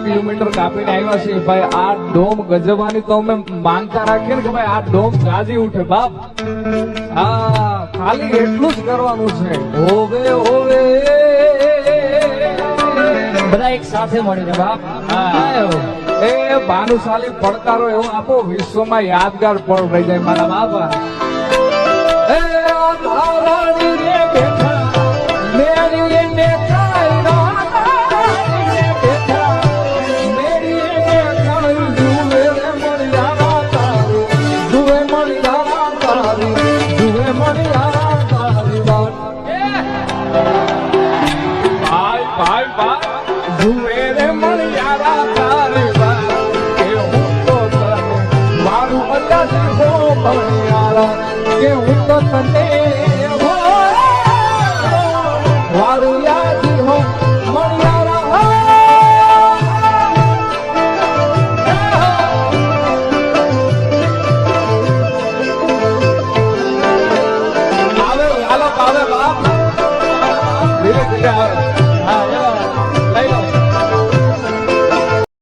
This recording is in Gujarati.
કિલોમીટર કાપીને આવ્યા છે ભાઈ. આ ડોમ ગજવાની તો અમે માનતા રાખીએ ને કે ભાઈ આ ડોમ ગાજી ઉઠે બાપ. હા, ખાલી એટલું જ કરવાનું છે. હોવે હોવે બધા એક સાથે મળીને બાપ. એ ભાનુશાલી પડકારો એવો આપો વિશ્વમાં યાદગાર પળ રહી જાય મારા બાપા. એ ધારાણી રે બેઠા મેરી ને કે હું તો તને